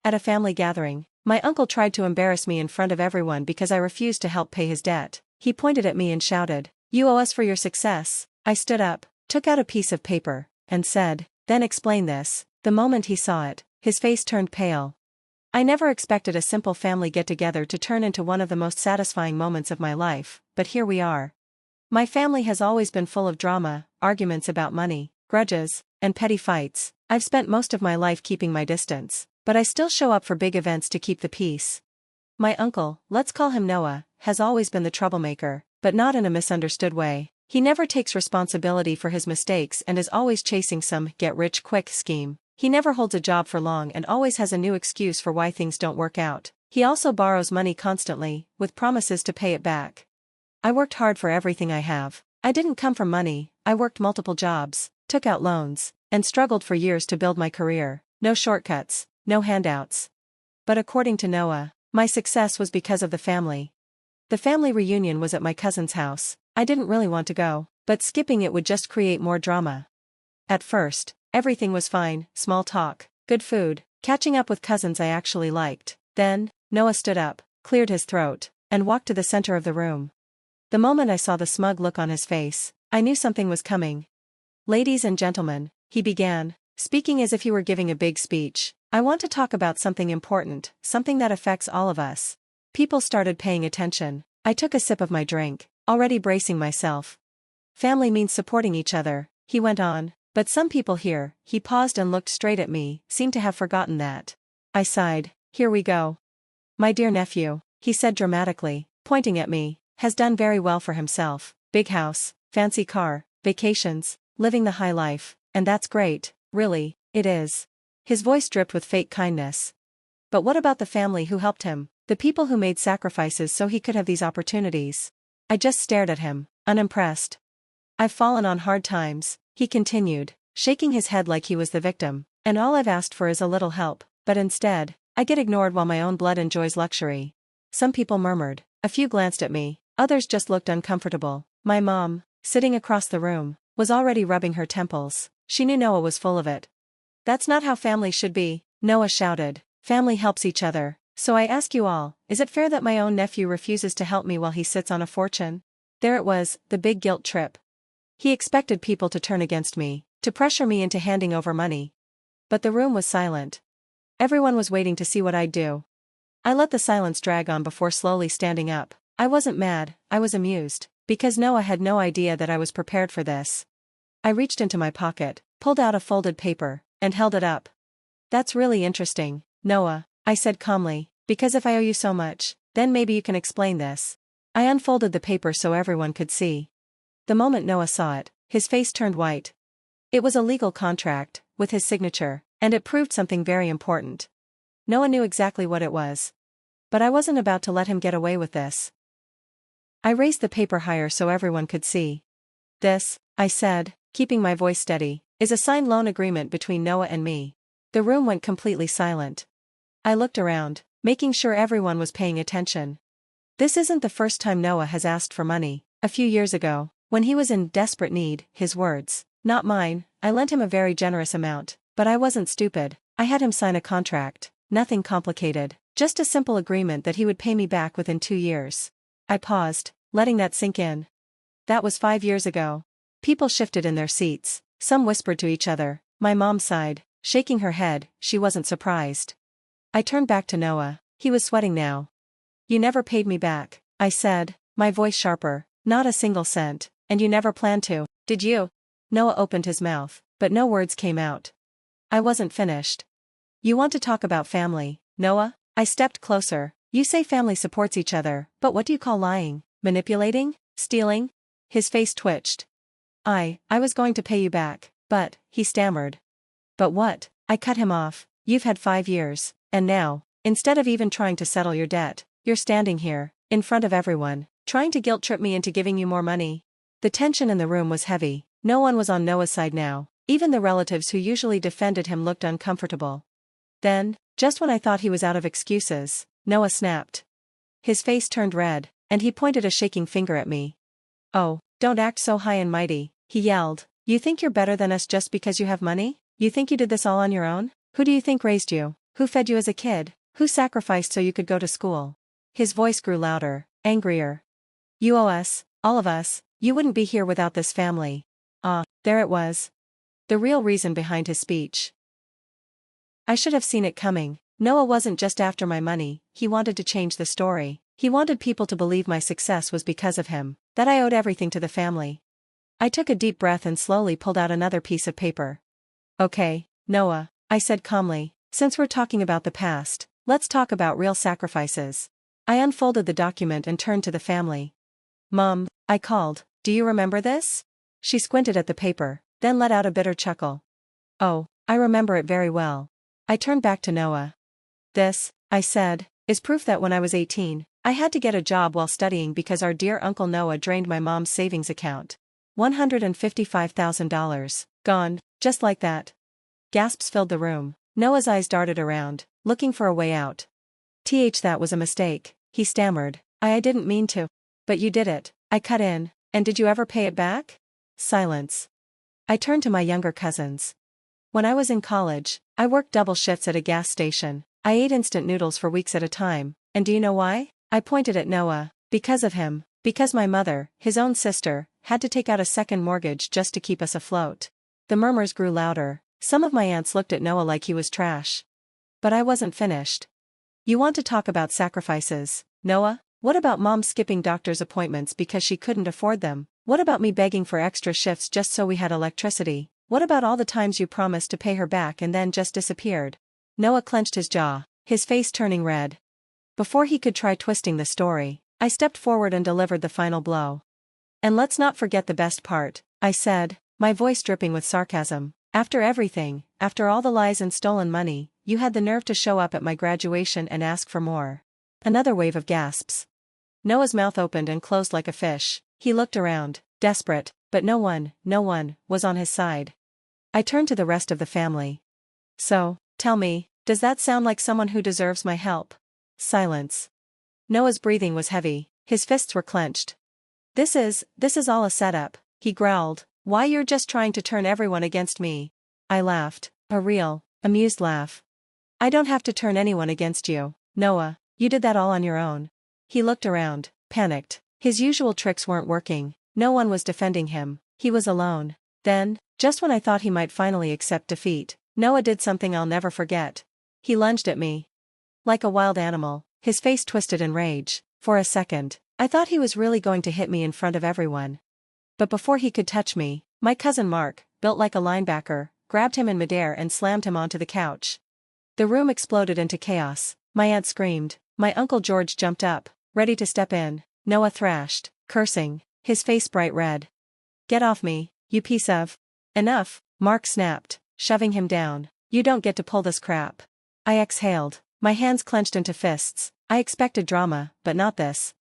At a family gathering, my uncle tried to embarrass me in front of everyone because I refused to help pay his debt. He pointed at me and shouted, "You owe us for your success." I stood up, took out a piece of paper, and said, "Then explain this." The moment he saw it, his face turned pale. I never expected a simple family get-together to turn into one of the most satisfying moments of my life, but here we are. My family has always been full of drama, arguments about money, grudges, and petty fights. I've spent most of my life keeping my distance, but I still show up for big events to keep the peace. My uncle, let's call him Noah, has always been the troublemaker, but not in a misunderstood way. He never takes responsibility for his mistakes and is always chasing some get-rich-quick scheme. He never holds a job for long and always has a new excuse for why things don't work out. He also borrows money constantly, with promises to pay it back. I worked hard for everything I have. I didn't come from money, I worked multiple jobs, took out loans, and struggled for years to build my career. No shortcuts, no handouts. But according to Noah, my success was because of the family. The family reunion was at my cousin's house. I didn't really want to go, but skipping it would just create more drama. At first, everything was fine, small talk, good food, catching up with cousins I actually liked. Then, Noah stood up, cleared his throat, and walked to the center of the room. The moment I saw the smug look on his face, I knew something was coming. "Ladies and gentlemen," he began, speaking as if he were giving a big speech, "I want to talk about something important, something that affects all of us." People started paying attention. I took a sip of my drink, already bracing myself. "Family means supporting each other," he went on. "But some people here," he paused and looked straight at me, "seem to have forgotten that." I sighed. "Here we go. My dear nephew," he said dramatically, pointing at me, "has done very well for himself. Big house, fancy car, vacations, living the high life, and that's great, really, it is." His voice dripped with fake kindness. "But what about the family who helped him, the people who made sacrifices so he could have these opportunities?" I just stared at him, unimpressed. "I've fallen on hard times," he continued, shaking his head like he was the victim, "and all I've asked for is a little help, but instead, I get ignored while my own blood enjoys luxury." Some people murmured, a few glanced at me, others just looked uncomfortable. My mom, sitting across the room, was already rubbing her temples. She knew Noah was full of it. "That's not how family should be," Noah shouted. "Family helps each other. So I ask you all, is it fair that my own nephew refuses to help me while he sits on a fortune?" There it was, the big guilt trip. He expected people to turn against me, to pressure me into handing over money. But the room was silent. Everyone was waiting to see what I'd do. I let the silence drag on before slowly standing up. I wasn't mad, I was amused, because Noah had no idea that I was prepared for this. I reached into my pocket, pulled out a folded paper, and held it up. "That's really interesting, Noah," I said calmly, "because if I owe you so much, then maybe you can explain this." I unfolded the paper so everyone could see. The moment Noah saw it, his face turned white. It was a legal contract, with his signature, and it proved something very important. Noah knew exactly what it was. But I wasn't about to let him get away with this. I raised the paper higher so everyone could see. "This," I said, keeping my voice steady, "is a signed loan agreement between Noah and me." The room went completely silent. I looked around, making sure everyone was paying attention. This isn't the first time Noah has asked for money. A few years ago, when he was in desperate need, his words, not mine, I lent him a very generous amount, but I wasn't stupid. I had him sign a contract, nothing complicated, just a simple agreement that he would pay me back within 2 years. I paused, letting that sink in. That was 5 years ago. People shifted in their seats, some whispered to each other. My mom sighed, shaking her head, she wasn't surprised. I turned back to Noah. He was sweating now. "You never paid me back," I said, my voice sharper, "not a single cent, and you never planned to, did you?" Noah opened his mouth, but no words came out. I wasn't finished. "You want to talk about family, Noah?" I stepped closer. "You say family supports each other, but what do you call lying, manipulating, stealing?" His face twitched. I was going to pay you back, but," he stammered. "But what?" I cut him off. "You've had 5 years, and now, instead of even trying to settle your debt, you're standing here, in front of everyone, trying to guilt-trip me into giving you more money." The tension in the room was heavy. No one was on Noah's side now. Even the relatives who usually defended him looked uncomfortable. Then, just when I thought he was out of excuses, Noah snapped. His face turned red, and he pointed a shaking finger at me. "Oh, don't act so high and mighty," he yelled. "You think you're better than us just because you have money? You think you did this all on your own? Who do you think raised you? Who fed you as a kid? Who sacrificed so you could go to school? His voice grew louder, angrier. You owe us, all of us, you wouldn't be here without this family. Ah, there it was. The real reason behind his speech. I should have seen it coming. Noah wasn't just after my money, he wanted to change the story. He wanted people to believe my success was because of him, that I owed everything to the family. I took a deep breath and slowly pulled out another piece of paper. Okay, Noah, I said calmly, since we're talking about the past, let's talk about real sacrifices. I unfolded the document and turned to the family. Mom, I called, do you remember this? She squinted at the paper, then let out a bitter chuckle. Oh, I remember it very well. I turned back to Noah. This, I said, is proof that when I was 18, I had to get a job while studying because our dear Uncle Noah drained my mom's savings account. $155,000, gone, just like that. Gasps filled the room. Noah's eyes darted around, looking for a way out. That was a mistake, he stammered. I didn't mean to. But you did it, I cut in, and did you ever pay it back? Silence. I turned to my younger cousins. When I was in college, I worked double shifts at a gas station. I ate instant noodles for weeks at a time, and do you know why? I pointed at Noah. Because of him, because my mother, his own sister, had to take out a second mortgage just to keep us afloat. The murmurs grew louder. Some of my aunts looked at Noah like he was trash. But I wasn't finished. You want to talk about sacrifices, Noah? What about Mom skipping doctor's appointments because she couldn't afford them? What about me begging for extra shifts just so we had electricity? What about all the times you promised to pay her back and then just disappeared? Noah clenched his jaw, his face turning red. Before he could try twisting the story, I stepped forward and delivered the final blow. And let's not forget the best part, I said, my voice dripping with sarcasm. After everything, after all the lies and stolen money, you had the nerve to show up at my graduation and ask for more. Another wave of gasps. Noah's mouth opened and closed like a fish. He looked around, desperate, but no one, was on his side. I turned to the rest of the family. So, tell me, does that sound like someone who deserves my help? Silence. Noah's breathing was heavy, his fists were clenched. This is all a setup, he growled. Why, you're just trying to turn everyone against me. I laughed, a real, amused laugh. I don't have to turn anyone against you, Noah, you did that all on your own. He looked around, panicked. His usual tricks weren't working, no one was defending him, he was alone. Then, just when I thought he might finally accept defeat, Noah did something I'll never forget. He lunged at me. Like a wild animal, his face twisted in rage. For a second, I thought he was really going to hit me in front of everyone. But before he could touch me, my cousin Mark, built like a linebacker, grabbed him in midair and slammed him onto the couch. The room exploded into chaos. My aunt screamed. My Uncle George jumped up, ready to step in. Noah thrashed, cursing, his face bright red. Get off me, you piece of... Enough, Mark snapped, shoving him down. You don't get to pull this crap. I exhaled, my hands clenched into fists. I expected drama, but not this.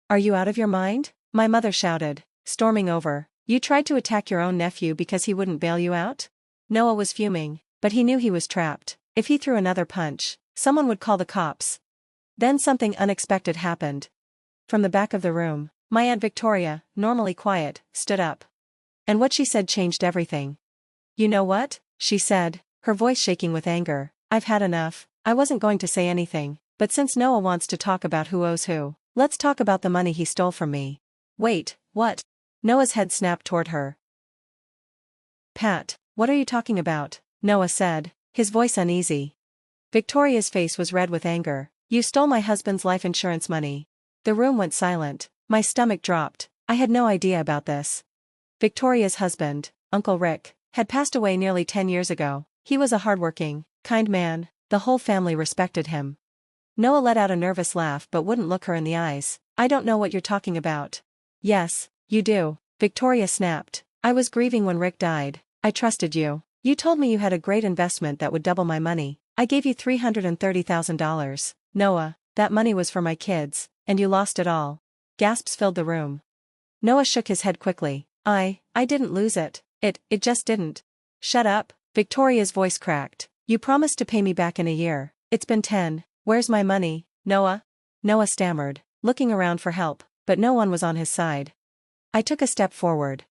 Are you out of your mind? My mother shouted, storming over. You tried to attack your own nephew because he wouldn't bail you out? Noah was fuming, but he knew he was trapped. If he threw another punch, someone would call the cops. Then something unexpected happened. From the back of the room, my Aunt Victoria, normally quiet, stood up. And what she said changed everything. You know what? She said, her voice shaking with anger. I've had enough. I wasn't going to say anything, but since Noah wants to talk about who owes who, let's talk about the money he stole from me. Wait, what? Noah's head snapped toward her. Pat, what are you talking about? Noah said, his voice uneasy. Victoria's face was red with anger. You stole my husband's life insurance money. The room went silent. My stomach dropped. I had no idea about this. Victoria's husband, Uncle Rick, had passed away nearly 10 years ago. He was a hardworking, kind man. The whole family respected him. Noah let out a nervous laugh but wouldn't look her in the eyes. I don't know what you're talking about. Yes, you do, Victoria snapped. I was grieving when Rick died. I trusted you. You told me you had a great investment that would double my money. I gave you $330,000. Noah, that money was for my kids, and you lost it all. Gasps filled the room. Noah shook his head quickly. I didn't lose it. It just didn't. Shut up, Victoria's voice cracked. You promised to pay me back in a year. It's been 10. Where's my money, Noah? Noah stammered, looking around for help, but no one was on his side. I took a step forward.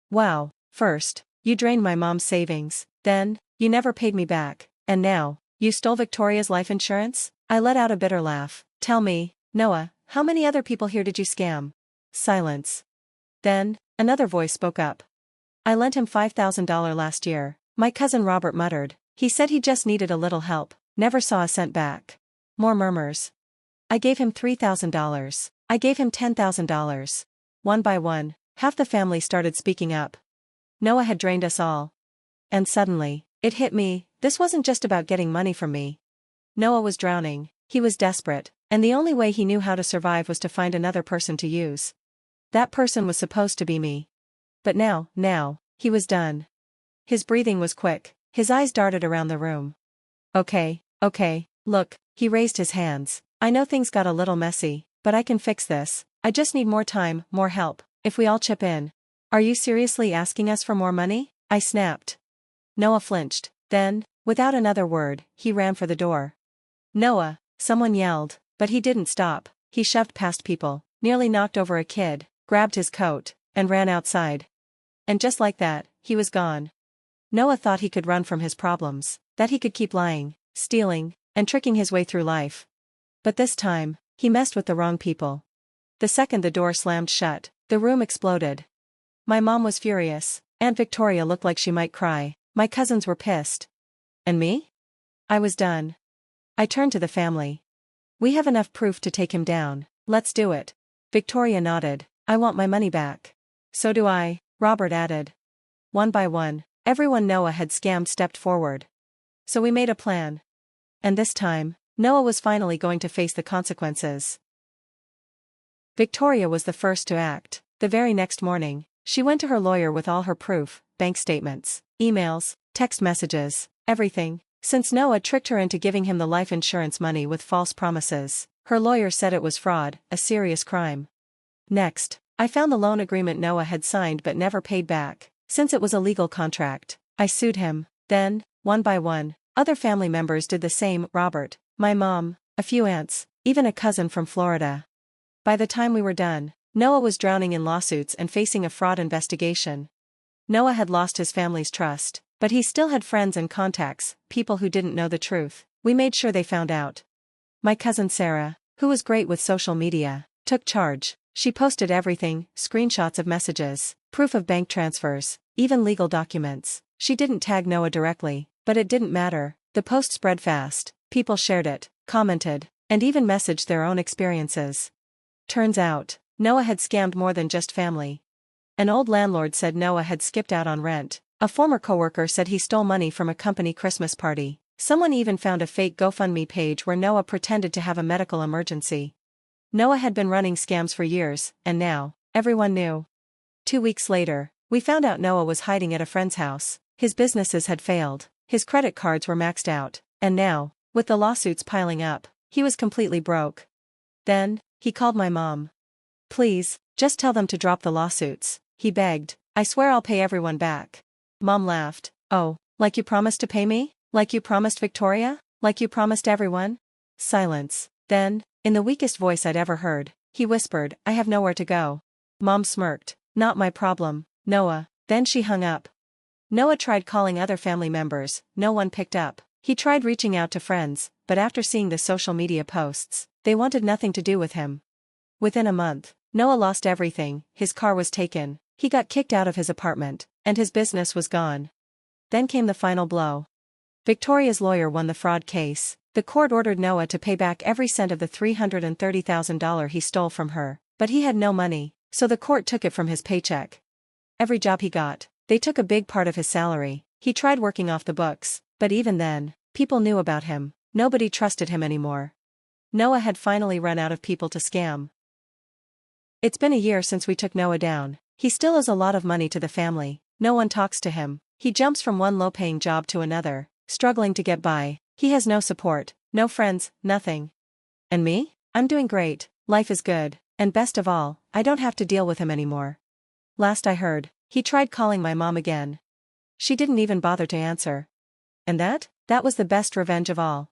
Wow, first, you drained my mom's savings, then, you never paid me back, and now, You stole Victoria's life insurance? I let out a bitter laugh. Tell me, Noah, how many other people here did you scam? Silence. Then, another voice spoke up. I lent him $5,000 last year, my cousin Robert muttered. He said he just needed a little help, never saw a cent back. More murmurs. I gave him $3,000. I gave him $10,000. One by one, half the family started speaking up. Noah had drained us all. And suddenly, it hit me, this wasn't just about getting money from me. Noah was drowning, he was desperate, and the only way he knew how to survive was to find another person to use. That person was supposed to be me. But now, he was done. His breathing was quick, his eyes darted around the room. Okay, look, he raised his hands. I know things got a little messy, but I can fix this. I just need more time, more help, if we all chip in. Are you seriously asking us for more money? I snapped. Noah flinched, then, without another word, he ran for the door. Noah, someone yelled, but he didn't stop. He shoved past people, nearly knocked over a kid, grabbed his coat, and ran outside. And just like that, he was gone. Noah thought he could run from his problems, that he could keep lying, stealing, and tricking his way through life. But this time, he messed with the wrong people. The second the door slammed shut, the room exploded. My mom was furious, Aunt Victoria looked like she might cry, my cousins were pissed. And me? I was done. I turned to the family. We have enough proof to take him down, let's do it. Victoria nodded. I want my money back. So do I, Robert added. One by one, everyone Noah had scammed stepped forward. So we made a plan. And this time, Noah was finally going to face the consequences. Victoria was the first to act. The very next morning, she went to her lawyer with all her proof, bank statements, emails, text messages, everything. Since Noah tricked her into giving him the life insurance money with false promises, her lawyer said it was fraud, a serious crime. Next, I found the loan agreement Noah had signed but never paid back. Since it was a legal contract, I sued him. Then, one by one, other family members did the same. Robert, my mom, a few aunts, even a cousin from Florida. By the time we were done, Noah was drowning in lawsuits and facing a fraud investigation. Noah had lost his family's trust, but he still had friends and contacts, people who didn't know the truth. We made sure they found out. My cousin Sarah, who was great with social media, took charge. She posted everything, screenshots of messages, proof of bank transfers, even legal documents. She didn't tag Noah directly, but it didn't matter. The post spread fast, people shared it, commented, and even messaged their own experiences. Turns out, Noah had scammed more than just family. An old landlord said Noah had skipped out on rent. A former coworker said he stole money from a company Christmas party. Someone even found a fake GoFundMe page where Noah pretended to have a medical emergency. Noah had been running scams for years, and now, everyone knew. 2 weeks later, we found out Noah was hiding at a friend's house. His businesses had failed, his credit cards were maxed out, and now, with the lawsuits piling up, he was completely broke. Then, he called my mom. Please, just tell them to drop the lawsuits, he begged. I swear I'll pay everyone back. Mom laughed. Oh, like you promised to pay me? Like you promised Victoria? Like you promised everyone? Silence. Then, in the weakest voice I'd ever heard, he whispered, I have nowhere to go. Mom smirked. Not my problem, Noah. Then she hung up. Noah tried calling other family members, no one picked up. He tried reaching out to friends, but after seeing the social media posts, they wanted nothing to do with him. Within a month, Noah lost everything. His car was taken, he got kicked out of his apartment, and his business was gone. Then came the final blow. Victoria's lawyer won the fraud case. The court ordered Noah to pay back every cent of the $330,000 he stole from her, but he had no money, so the court took it from his paycheck. Every job he got, they took a big part of his salary. He tried working off the books, but even then, people knew about him. Nobody trusted him anymore. Noah had finally run out of people to scam. It's been a year since we took Noah down. He still owes a lot of money to the family. No one talks to him. He jumps from one low-paying job to another, struggling to get by. He has no support, no friends, nothing. And me? I'm doing great, life is good, and best of all, I don't have to deal with him anymore. Last I heard, he tried calling my mom again. She didn't even bother to answer. And that was the best revenge of all.